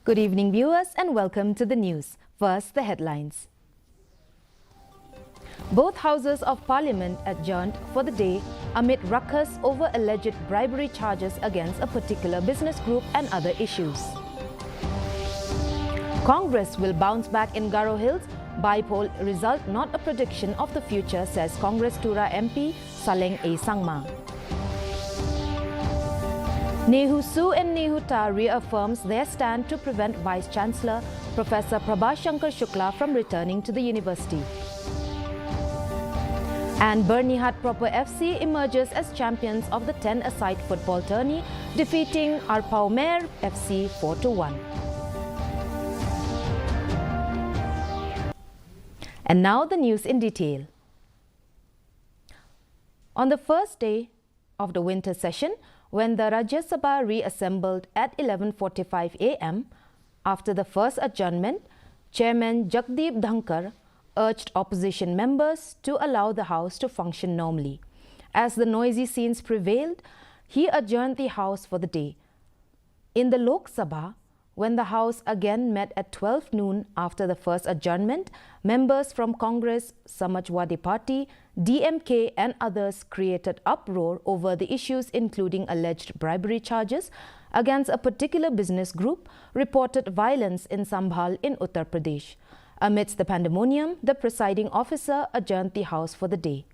Good evening, viewers, and welcome to the news. First, the headlines. Both houses of parliament adjourned for the day amid ruckus over alleged bribery charges against a particular business group and other issues. Congress will bounce back in Garo Hills. By-poll result not a prediction of the future, says Congress Tura MP Saleng A. Sangma. Nehu Su and Nehu Ta reaffirms their stand to prevent Vice-Chancellor Professor Prabhashankar Shukla from returning to the university. And Bernihat Proper FC emerges as champions of the 10-a-side football tourney, defeating Arpaumer FC 4-1. And now the news in detail. On the first day of the winter session, when the Rajya Sabha reassembled at 11:45 a.m. after the first adjournment, Chairman Jagdeep Dhankar urged opposition members to allow the House to function normally. As the noisy scenes prevailed, he adjourned the House for the day. In the Lok Sabha, when the House again met at 12 noon after the first adjournment, members from Congress, Samajwadi Party, DMK and others created uproar over the issues including alleged bribery charges against a particular business group, reported violence in Sambhal in Uttar Pradesh. Amidst the pandemonium, the presiding officer adjourned the House for the day.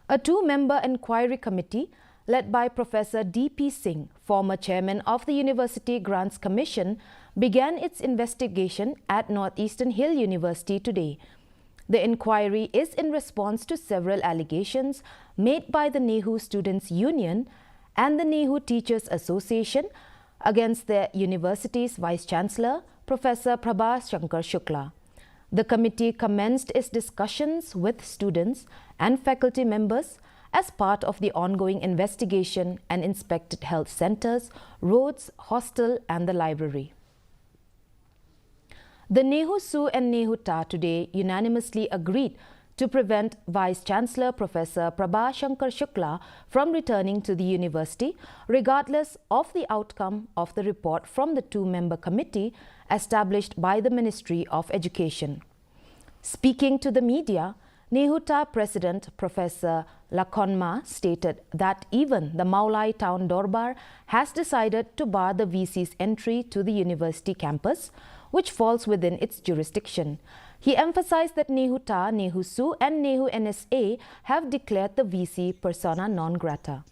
A two-member inquiry committee led by Professor D.P. Singh, former chairman of the University Grants Commission, began its investigation at Northeastern Hill University today. The inquiry is in response to several allegations made by the Nehu Students' Union and the Nehu Teachers' Association against the university's Vice-Chancellor, Professor Prabhashankar Shukla. The committee commenced its discussions with students and faculty members as part of the ongoing investigation and inspected health centers, roads, hostel and the library. The Nehu Su and Nehu Ta today unanimously agreed to prevent Vice-Chancellor Professor Prabhashankar Shukla from returning to the university, regardless of the outcome of the report from the two-member committee established by the Ministry of Education. Speaking to the media, Nehu Ta President Professor Lakonma stated that even the Maulai Town Dorbar has decided to bar the VC's entry to the university campus, which falls within its jurisdiction. He emphasized that Nehu Ta, Nehu Su and Nehu NSA have declared the VC persona non grata.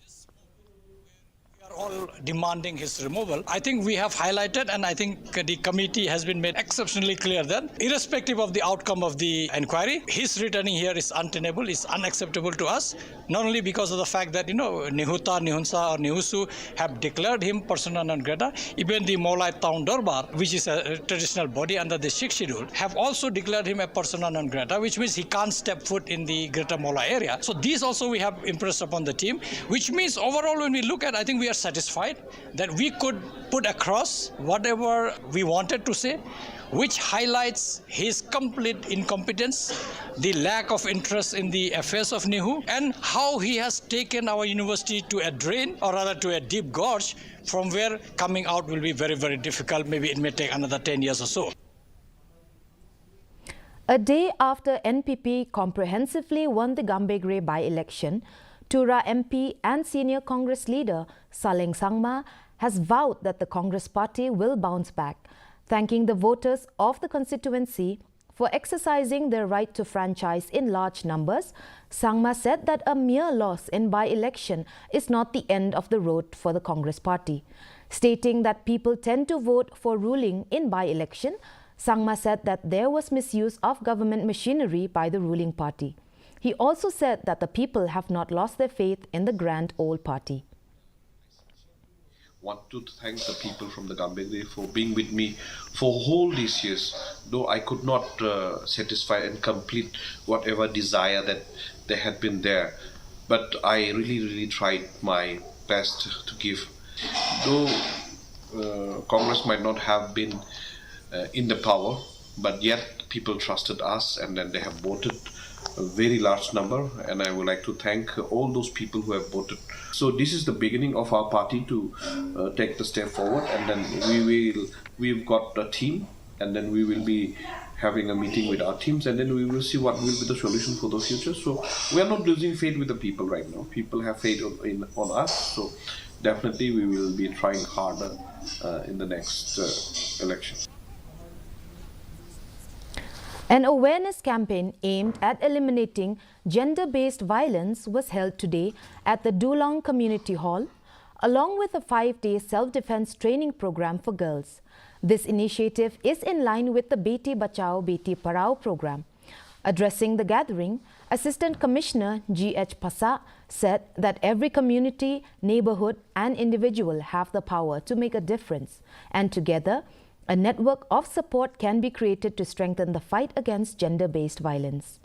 All demanding his removal. I think we have highlighted, and I think the committee has been made exceptionally clear that irrespective of the outcome of the inquiry, his returning here is untenable, is unacceptable to us, not only because of the fact that, Nehuta, Nehunsa or Nehusu have declared him persona non grata, even the Maulai Town Dorbar, which is a traditional body under the Sikh schedule, have also declared him a persona non grata, which means he can't step foot in the Greater Maulai area. So these also we have impressed upon the team, which means overall when we look at, I think we are satisfied that we could put across whatever we wanted to say, which highlights his complete incompetence, the lack of interest in the affairs of Nehu, and how he has taken our university to a drain, or rather to a deep gorge, from where coming out will be very, very difficult. Maybe it may take another 10 years or so. A day after NPP comprehensively won the Gambegre by-election, Tura MP and senior Congress leader Saleng Sangma has vowed that the Congress party will bounce back, thanking the voters of the constituency for exercising their right to franchise in large numbers. Sangma said that a mere loss in by-election is not the end of the road for the Congress party. Stating that people tend to vote for ruling in by-election, Sangma said that there was misuse of government machinery by the ruling party. He also said that the people have not lost their faith in the grand old party. Want to thank the people from the Gambegre for being with me for all these years, though I could not satisfy and complete whatever desire that they had been there. But I really tried my best to give. Though Congress might not have been in the power, but yet people trusted us, and then they have voted a very large number, and I would like to thank all those people who have voted. So this is the beginning of our party to take the step forward, and then we've got a team, and then we will be having a meeting with our teams, and then we will see what will be the solution for the future. So we are not losing faith with the people right now. People have faith on us, so definitely we will be trying harder in the next election. An awareness campaign aimed at eliminating gender-based violence was held today at the Dulong Community Hall, along with a 5-day self-defense training program for girls. This initiative is in line with the Beti Bachao Beti Parao program. Addressing the gathering, Assistant Commissioner G.H. Pasa said that every community, neighborhood and individual have the power to make a difference, and together, a network of support can be created to strengthen the fight against gender-based violence.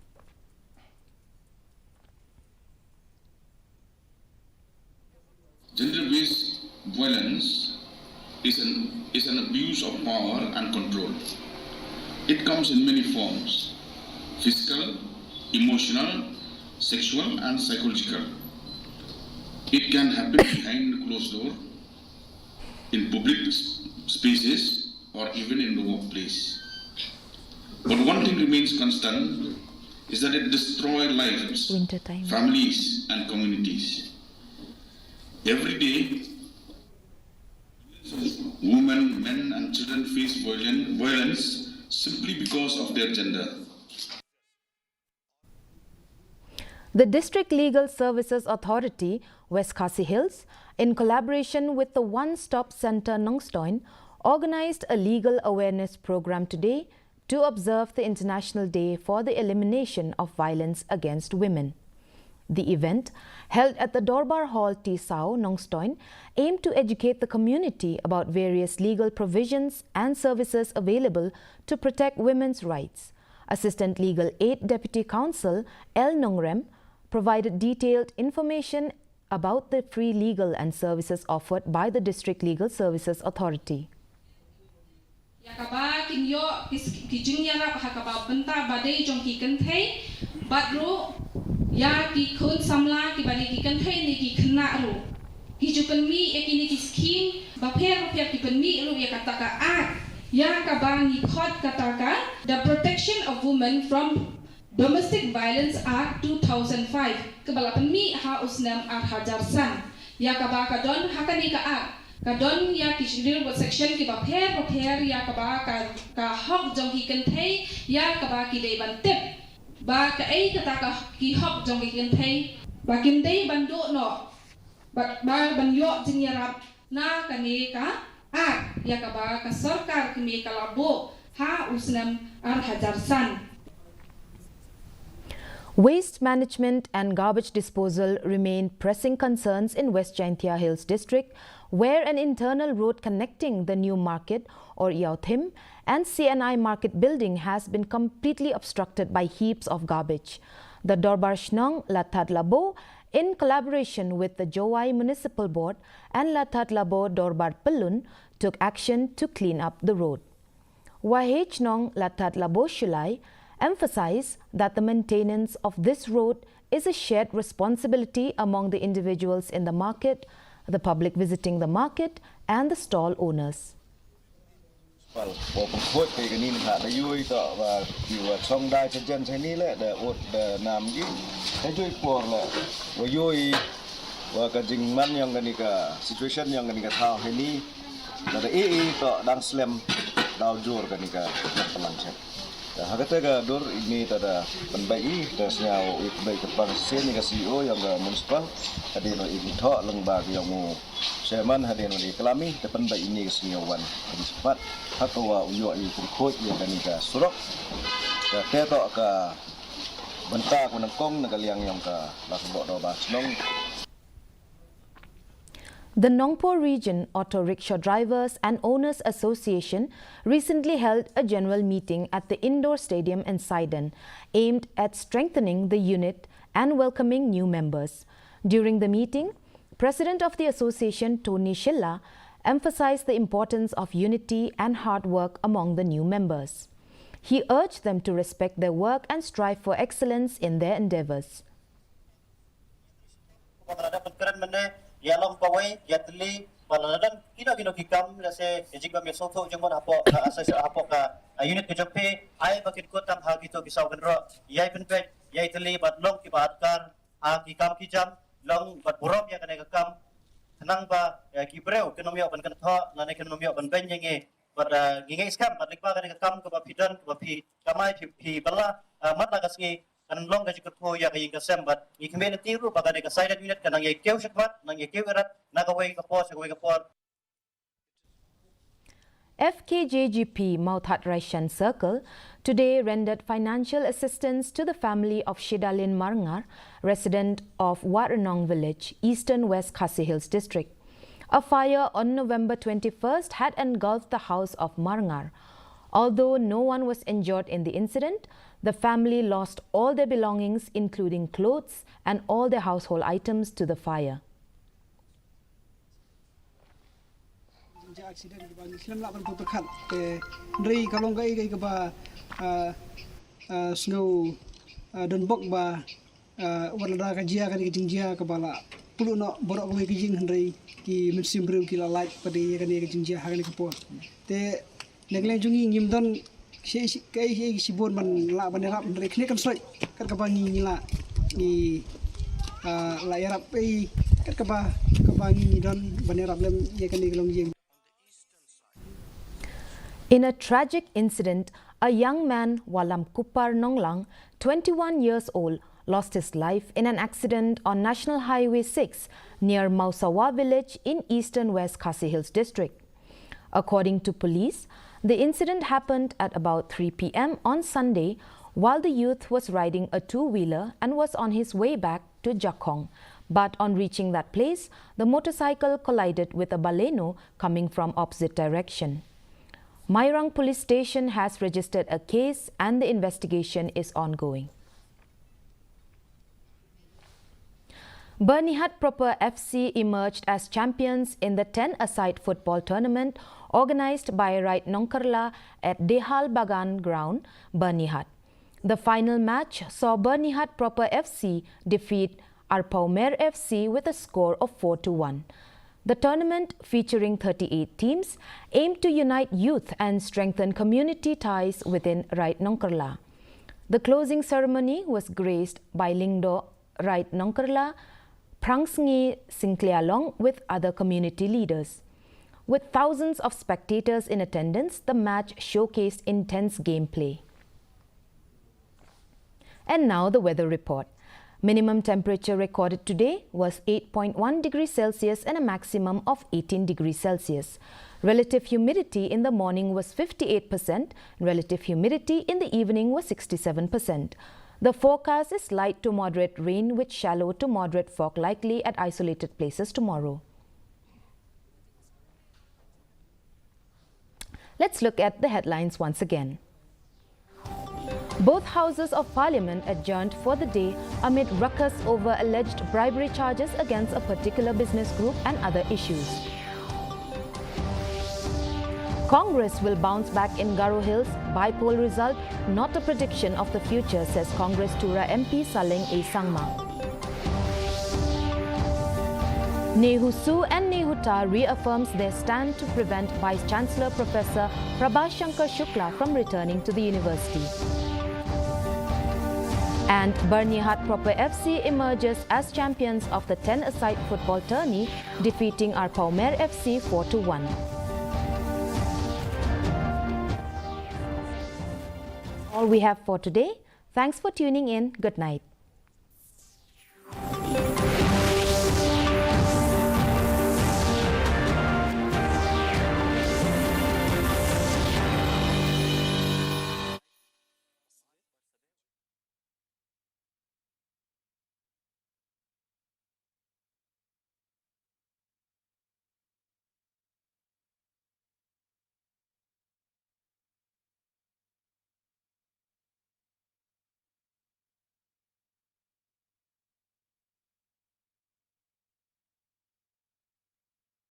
Gender-based violence is an abuse of power and control. It comes in many forms: physical, emotional, sexual and psychological. It can happen behind the closed door, in public spaces, or even in the workplace. But one thing remains constant is that it destroys lives, families and communities. Every day, women, men and children face violence simply because of their gender. The District Legal Services Authority, West Khasi Hills, in collaboration with the One Stop Center Nongstoin, organized a legal awareness program today to observe the International Day for the Elimination of Violence Against Women. The event, held at the Dorbar Hall Tisau, Nongstoin, aimed to educate the community about various legal provisions and services available to protect women's rights. Assistant Legal Aid Deputy Counsel L. Nongrem provided detailed information about the free legal and services offered by the District Legal Services Authority. Yakaba kinyo kijing yara hakaba benta badai jong ki kenthei badru ya ki khun samla ki badai ki kenthei ni ki khna ru ki jukan mi ekini ki skin ba pher ki penmi ru ya kataka a ya ka bangi khot kataka the Protection of Women from Domestic Violence Act 2005 kebala penmi ha usnam ar hajar san ya ka ba ka don hakani ka a kadon ya kishiril buat section ki bapher ya kaba ka hok jong ki kenthei ya kaba ki dei bantep ba ka ai kata ka ki hok jong ki kenthei ba kim dei bandu no ba banyo jinyarap na kani ka a ya kaba ka sarkar kimi kalabo ha usnam ar hajar san. Waste management and garbage disposal remain pressing concerns in West Jaintia Hills District, where an internal road connecting the new market or Yaothim and CNI market building has been completely obstructed by heaps of garbage. The Dorbar Shnong Lathat Labo, in collaboration with the Jowai Municipal Board and Lathat Labo Dorbar Pelun, took action to clean up the road. Wahej Shnong Lathat Labo Shulai emphasize that the maintenance of this road is a shared responsibility among the individuals in the market, the public visiting the market, and the stall owners. Hakataga dor ini tada penbai dasnya baik kepala sen ni CEO yang municipal hadino ini thok lengbag yang mu chairman hadino di kelami te penbai ini senyawan di cepat hakawa uyo i pungkot yang kanika surok ka teto ka benta kunangkong nagaliang yang ka lasbok do ba snong. The Nongpo Region Auto Rickshaw Drivers and Owners Association recently held a general meeting at the indoor stadium in Sidon, aimed at strengthening the unit and welcoming new members. During the meeting, President of the association Tony Shilla emphasized the importance of unity and hard work among the new members. He urged them to respect their work and strive for excellence in their endeavors. Paladan kino kikam lase jigba me sofo jengmon apo asas apo ka unit ke jompe ai bakit ko tam ha kito bisaw genro yai penpe yai teli bat long ki batkar ha kikam ki jam long bat burom ya kana kam tenang ba ki breu ekonomi ban kan tho na ekonomi ban ben yenge bat ngingai skam bat likba kana kam ko ba pidan ko ba pi kamai pi bala mat la kasngi kan long ka jikut ho ya ka yinga sembat ikmel tiru baga de ka side unit kana ye keu shakmat nang ye keu erat nakaway ka po sa kaway ka po. FKJGP Mauthat Raishan Circle today rendered financial assistance to the family of Shidalin Marngar, resident of Waranong village, Eastern West Khasi Hills district. A fire on November 21st had engulfed the house of Marngar. Although no one was injured in the incident, the family lost all their belongings, including clothes and all their household items, to the fire. Accident ba Islam la kan putu khat te rei kalong gai gai ba snow don bok ba wala ka jia ka jingjia ka bala pulu no borok gai jing hendrei ki mensim breu ki la light pa de ka ne jingjia ha ka po te negleng jungi ngim don se kai si bon man la ban rap hendrei kne kan soi kan ka ba ngi la ni la yarap ei kan ka ba ngi don ban rap lem ye ka ne long jing. In a tragic incident, a young man, Walam Kupar Nonglang, 21 years old, lost his life in an accident on National Highway 6 near Mausawa village in Eastern West Khasi Hills district. According to police, the incident happened at about 3 p.m. on Sunday while the youth was riding a two-wheeler and was on his way back to Jakong. But on reaching that place, the motorcycle collided with a Baleno coming from opposite direction. Mairang Police Station has registered a case and the investigation is ongoing. Bernihat Proper FC emerged as champions in the 10-a-side football tournament organized by Right Nongkerla at Dehal Bagan Ground, Bernihat. The final match saw Bernihat Proper FC defeat Arpaumer FC with a score of 4-1. The tournament, featuring 38 teams, aimed to unite youth and strengthen community ties within Right Nongkerla. The closing ceremony was graced by Lingdo Right Nongkerla, Prangsngi Sinklealong with other community leaders. With thousands of spectators in attendance, the match showcased intense gameplay. And now the weather report. Minimum temperature recorded today was 8.1 degrees Celsius and a maximum of 18 degrees Celsius. Relative humidity in the morning was 58%. Relative humidity in the evening was 67%. The forecast is light to moderate rain with shallow to moderate fog likely at isolated places tomorrow. Let's look at the headlines once again. Both houses of parliament adjourned for the day amid ruckus over alleged bribery charges against a particular business group and other issues. Congress will bounce back in Garo Hills. By-poll result, not a prediction of the future, says Congress Tura MP Saleng A. Sangma. Nehu Su and Nehu Ta reaffirms their stand to prevent Vice-Chancellor Professor Prabhashankar Shukla from returning to the university. And Bernihat Proper FC emerges as champions of the 10-a-side football tourney, defeating Arpaumer FC 4-1. All we have for today. Thanks for tuning in. Good night.